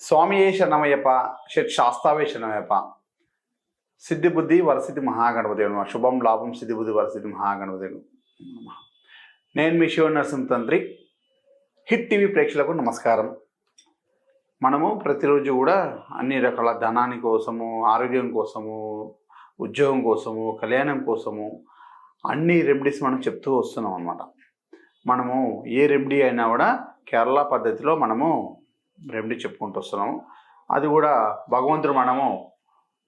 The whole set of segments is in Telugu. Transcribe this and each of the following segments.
స్వామియే శరణమయ్యప్ప, షట్ శాస్తావే శరణమయ్యప్ప. సిద్ధిబుద్ధి వరసిద్ధి మహాగణపతి నమః. శుభం లాభం సిద్ధిబుద్ధి వరసిద్ధి మహాగణపతి నమః. నేను మీ శివ నరసింహతంత్రి. హిట్ టీవీ ప్రేక్షకులకు నమస్కారం. మనము ప్రతిరోజు కూడా అన్ని రకాల ధనాని కోసము, ఆరోగ్యం కోసము, ఉద్యోగం కోసము, కళ్యాణం కోసము అన్ని రెమెడీస్ మనం చెప్తూ వస్తున్నాం అన్నమాట. మనము ఏ రెమెడీ అయినా కూడా కేరళ పద్ధతిలో మనము రెమెడీ చెప్పుకుంటూ వస్తున్నాము. అది కూడా భగవంతుడు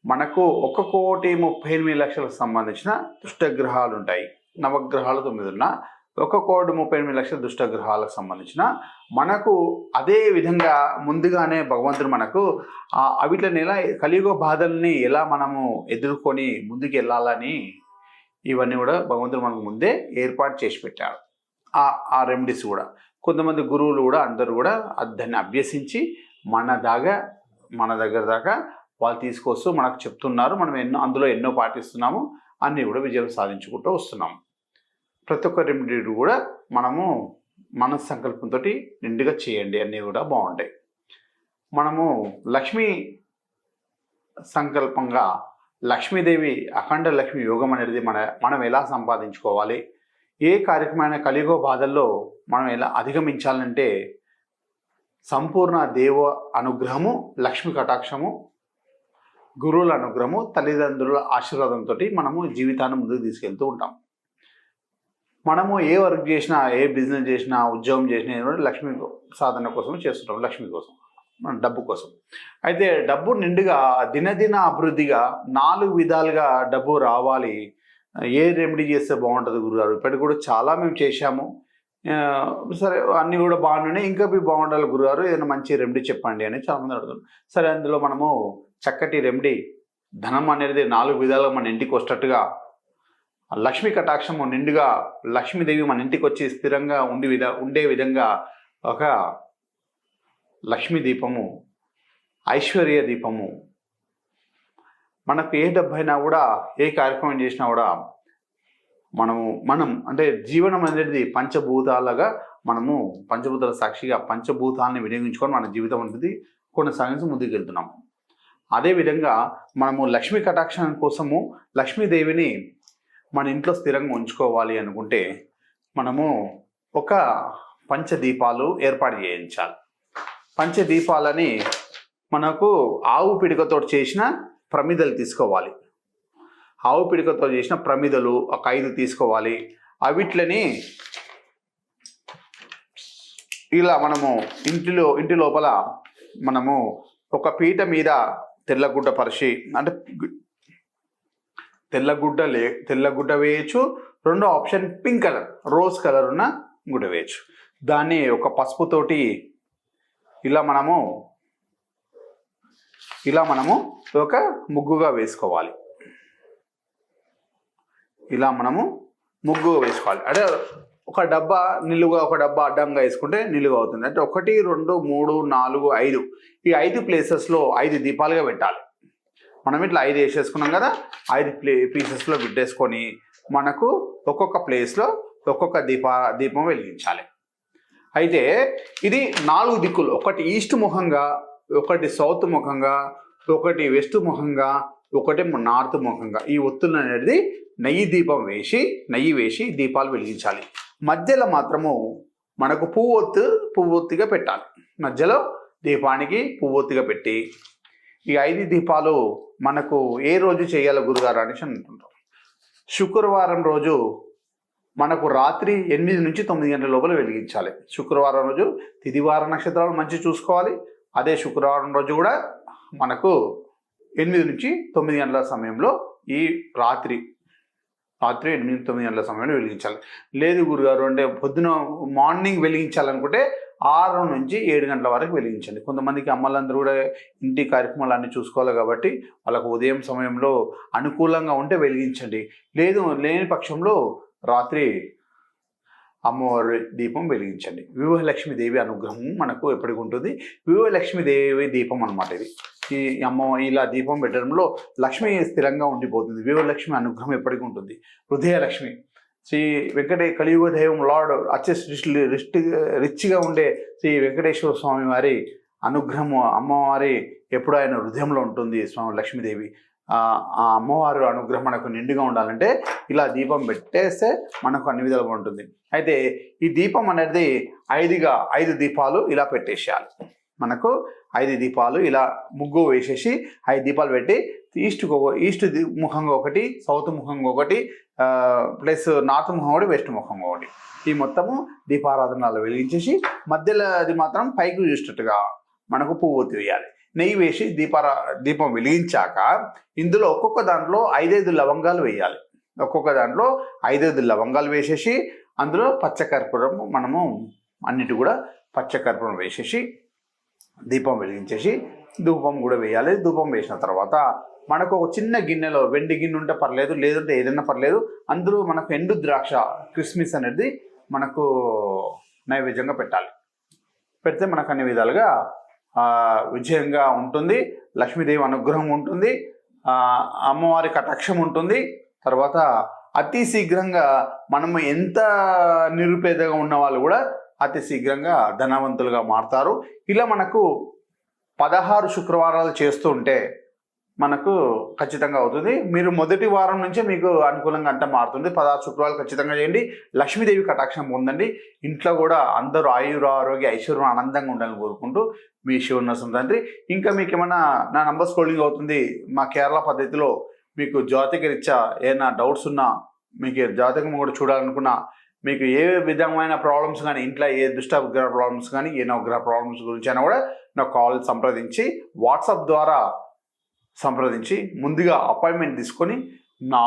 మనకు 1,38,00,000 సంబంధించిన దుష్టగ్రహాలు ఉంటాయి. నవగ్రహాలు 9 ఉన్న 1,38,00,000 దుష్టగ్రహాలకు సంబంధించిన మనకు అదే విధంగా ముందుగానే భగవంతుడు మనకు అవిట్లని ఎలా కలియుగ బాధల్ని ఎలా మనము ఎదుర్కొని ముందుకు వెళ్ళాలని ఇవన్నీ కూడా భగవంతుడు మనకు ముందే ఏర్పాటు చేసి పెట్టాడు. ఆ రెమెడీస్ కూడా కొంతమంది గురువులు కూడా అందరూ కూడా దాన్ని అభ్యసించి మన దగ్గర దాకా వాళ్ళు తీసుకొస్తూ మనకు చెప్తున్నారు. మనం అందులో ఎన్నో పాటిస్తున్నాము, అన్నీ కూడా విజయం సాధించుకుంటూ వస్తున్నాము. ప్రతి ఒక్క రెమెడీ కూడా మనము మన సంకల్పంతో నిండుగా చేయండి, అన్నీ కూడా బాగుంటాయి. మనము లక్ష్మీ సంకల్పంగా లక్ష్మీదేవి అఖండ లక్ష్మీ యోగం అనేది మనం ఎలా సంపాదించుకోవాలి, ఏ కార్యక్రమమైన కలియుగ బాధల్లో మనం ఎలా అధిగమించాలంటే సంపూర్ణ దేవ అనుగ్రహము, లక్ష్మి కటాక్షము, గురువుల అనుగ్రహము, తల్లిదండ్రుల ఆశీర్వాదంతో మనము జీవితాన్ని ముందుకు తీసుకెళ్తూ ఉంటాం. మనము ఏ వర్క్ చేసినా, ఏ బిజినెస్ చేసినా, ఉద్యోగం చేసినా లక్ష్మీ సాధన కోసం చేస్తుంటాం, లక్ష్మి కోసం, మన డబ్బు కోసం. అయితే డబ్బు నిండుగా దినదిన అభివృద్ధిగా 4 విధాలుగా డబ్బు రావాలి. ఏ రెమెడీ చేస్తే బాగుంటుంది గురుగారు? ఇప్పటికి కూడా చాలా మేము చేశాము, సరే అన్నీ కూడా బాగున్నాయి, ఇంకా మీ బాగుండాలి గురుగారు, ఏదైనా మంచి రెమెడీ చెప్పండి అని చాలామంది అడుగుతారు. సరే, అందులో మనము చక్కటి రెమెడీ, ధనం అనేది 4 విధాలుగా మన ఇంటికి వచ్చేటట్టుగా, లక్ష్మీ కటాక్షము నిండుగా లక్ష్మీదేవి మన ఇంటికి వచ్చి స్థిరంగా ఉండే విధంగా ఒక లక్ష్మీ దీపము, ఐశ్వర్య దీపము. మనకు ఏ డబ్బైనా కూడా, ఏ కార్యక్రమం చేసినా కూడా మనం అంటే జీవనం అనేది పంచభూతాలుగా మనము పంచభూతాల సాక్షిగా పంచభూతాలని వినియోగించుకొని మన జీవితం అనేది కొనసాగించి ముందుకు వెళ్తున్నాము. అదేవిధంగా మనము లక్ష్మీ కటాక్షం కోసము లక్ష్మీదేవిని మన ఇంట్లో స్థిరంగా ఉంచుకోవాలి అనుకుంటే మనము ఒక పంచదీపాలు ఏర్పాటు చేయించాలి. పంచదీపాలని మనకు ఆవు పిడికతో చేసిన ప్రమిదలు తీసుకోవాలి. ఆవు పిడికతో చేసిన ప్రమిదలు ఒక 5 తీసుకోవాలి. అవిట్లని ఇలా మనము ఇంటి లోపల మనము ఒక పీట మీద తెల్లగుడ్డ పరిచి, అంటే తెల్లగుడ్డ వేయచ్చు. రెండో option pink colour, rose colour ఉన్న గుడ్డ వేయచ్చు. దాన్ని ఒక పసుపుతోటి ఇలా మనము ఒక ముగ్గుగా వేసుకోవాలి. ఇలా మనము ముగ్గుగా వేసుకోవాలి. అంటే ఒక డబ్బా నిలువుగా, ఒక డబ్బా అడ్డంగా వేసుకుంటే నిలువుగా అవుతుంది. అంటే 1, 2, 3, 4, 5 ఈ 5 ప్లేసెస్లో 5 దీపాలుగా పెట్టాలి. మనం ఇట్లా 5 వేసేసుకున్నాం కదా, 5 పీసెస్లో పెట్టేసుకొని మనకు ఒక్కొక్క ప్లేస్లో ఒక్కొక్క దీపం వెలిగించాలి. అయితే ఇది 4 దిక్కులు, ఒకటి ఈస్ట్ ముఖంగా, ఒకటి సౌత్ ముఖంగా, ఒకటి వెస్ట్ ముఖంగా, ఒకటి నార్త్ ముఖంగా ఈ ఒత్తులు అనేది నెయ్యి వేసి దీపాలు వెలిగించాలి. మధ్యలో మాత్రము మనకు పువ్వొత్తిగా పెట్టాలి. మధ్యలో దీపానికి పువ్వొత్తిగా పెట్టి ఈ 5 దీపాలు మనకు ఏ రోజు చేయాలి గురుగారు అనేసి అంటుంటాం. శుక్రవారం రోజు మనకు రాత్రి 8 నుంచి 9 గంటల లోపల వెలిగించాలి. శుక్రవారం రోజు తిదివార నక్షత్రాలు మంచి చూసుకోవాలి. అదే శుక్రవారం రోజు కూడా మనకు 8 నుంచి 9 గంటల సమయంలో ఈ రాత్రి 8, 9 గంటల సమయంలో వెలిగించాలి. లేదు గురుగారు అంటే పొద్దున మార్నింగ్ వెలిగించాలనుకుంటే 6 నుంచి 7 గంటల వరకు వెలిగించండి. కొంతమందికి అమ్మలందరూ కూడా ఇంటి కార్యక్రమాలు అన్నీ చూసుకోవాలి కాబట్టి వాళ్ళకు ఉదయం సమయంలో అనుకూలంగా ఉంటే వెలిగించండి. లేని పక్షంలో రాత్రి అమ్మవారి దీపం వెలిగించండి. వివాహలక్ష్మీదేవి అనుగ్రహం మనకు ఎప్పటికి ఉంటుంది. వివాహలక్ష్మీదేవి దీపం అన్నమాట ఇది. ఈ ఇలా దీపం పెట్టడంలో లక్ష్మి స్థిరంగా ఉండిపోతుంది. వివాహలక్ష్మి అనుగ్రహం ఎప్పటికీ ఉంటుంది. హృదయలక్ష్మి శ్రీ కలియుగ దైవం లార్డ్ రిచ్గా ఉండే శ్రీ వెంకటేశ్వర స్వామి వారి అనుగ్రహము అమ్మవారి ఎప్పుడు ఆయన హృదయంలో ఉంటుంది స్వామి లక్ష్మీదేవి. ఆ అమ్మవారు అనుగ్రహం మనకు నిండుగా ఉండాలంటే ఇలా దీపం పెట్టేస్తే మనకు అన్ని విధాలుగా ఉంటుంది. అయితే ఈ దీపం అనేది 5 దీపాలు ఇలా పెట్టేసేయాలి. మనకు 5 దీపాలు ఇలా ముగ్గు వేసేసి 5 దీపాలు పెట్టి ఈస్ట్ ముఖంగా ఒకటి, సౌత్ ముఖంగా ఒకటి, ప్లస్ నార్త్ ముఖం ఒకటి, వెస్ట్ ముఖంగా ఒకటి, ఈ మొత్తము దీపారాధనలు వెలిగించేసి మధ్యలో అది మాత్రం పైకి చూసేటట్టుగా మనకు పువ్వు వేయాలి. నెయ్యి వేసి దీపం వెలిగించాక ఇందులో ఒక్కొక్క దాంట్లో 5 లవంగాలు వేయాలి. ఒక్కొక్క దాంట్లో 5 లవంగాలు వేసేసి అందులో పచ్చకర్పూరం మనము అన్నిటి కూడా పచ్చకర్పూరం వేసేసి దీపం వెలిగించేసి ధూపం కూడా వేయాలి. ధూపం వేసిన తర్వాత మనకు ఒక చిన్న గిన్నెలో, వెండి గిన్నె ఉంటే పర్లేదు, లేదంటే ఏదైనా పర్లేదు, అందులో మనకు ఎండు ద్రాక్ష కిస్మిస్ అనేది మనకు నైవేద్యంగా పెట్టాలి. పెడితే మనకు అన్ని విధాలుగా విజయంగా ఉంటుంది. లక్ష్మీదేవి అనుగ్రహం ఉంటుంది, అమ్మవారి కటాక్షం ఉంటుంది. తర్వాత అతి శీఘ్రంగా మనము ఎంత నిరుపేదగా ఉన్న వాళ్ళు కూడా అతి శీఘ్రంగా ధనవంతులుగా మారుతారు. ఇలా మనకు 16 శుక్రవారాలు చేస్తూ ఉంటే మనకు ఖచ్చితంగా అవుతుంది. మీరు మొదటి వారం నుంచే మీకు అనుకూలంగా అంతా మారుతుంది. 16 శుక్రవారాలు ఖచ్చితంగా చేయండి. లక్ష్మీదేవి కటాక్షం పొందండి. ఇంట్లో కూడా అందరూ ఆరోగ్య ఐశ్వర్యం ఆనందంగా ఉండాలని కోరుకుంటూ మీ శివనరసింహ తండ్రి. ఇంకా మీకు ఏమైనా నా నంబర్ స్క్రోలింగ్ అవుతుంది. మా కేరళ పద్ధతిలో మీకు జాతక రీత్యా ఏమైనా డౌట్స్ ఉన్నా, మీకు జాతకం కూడా చూడాలనుకున్నా, మీకు ఏ విధమైన ప్రాబ్లమ్స్ కానీ, ఇంట్లో ఏ దుష్టగ్రహ ప్రాబ్లమ్స్ కానీ, ఏ నవగ్రహ ప్రాబ్లమ్స్ గురించి అయినా కూడా నాకు కాల్ సంప్రదించి, వాట్సాప్ ద్వారా సంప్రదించి ముందుగా అపాయింట్మెంట్ తీసుకొని నా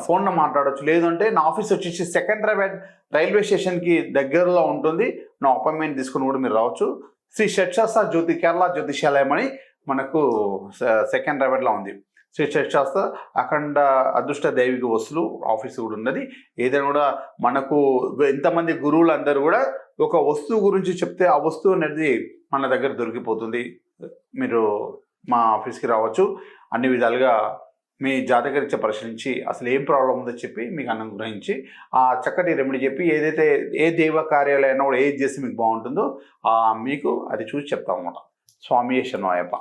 ఫోన్లో మాట్లాడవచ్చు. లేదంటే నా ఆఫీస్ వచ్చేసి సెకండ్రాబాద్ రైల్వే స్టేషన్కి దగ్గరలో ఉంటుంది. నా అపాయింట్మెంట్ తీసుకొని కూడా మీరు రావచ్చు. శ్రీ షట్శాస్త్ర జ్యోతి కేరళ జ్యోతిషాలయం అని మనకు సెకండ్రాబాద్లో ఉంది. శ్రీ షట్శాస్త్ర అఖండ అదృష్ట దైవిక వస్తువులు ఆఫీస్ కూడా ఉన్నది. ఏదైనా కూడా మనకు ఎంతమంది గురువులు అందరూ కూడా ఒక వస్తువు గురించి చెప్తే ఆ వస్తువు అనేది మన దగ్గర దొరికిపోతుంది. మీరు మా ఆఫీస్కి రావచ్చు. అన్ని విధాలుగా మీ జాతకరీత్యా పరిశీలించి అసలు ఏం ప్రాబ్లం ఉందో చెప్పి మీకు అనుగ్రహించి ఆ చక్కటి రెమెడీ చెప్పి ఏదైతే ఏ దైవ కార్యాలైనా కూడా ఏది చేస్తే మీకు బాగుంటుందో మీకు అది చూసి చెప్తాం అన్నమాట. స్వామి శరణమయ్యప్ప.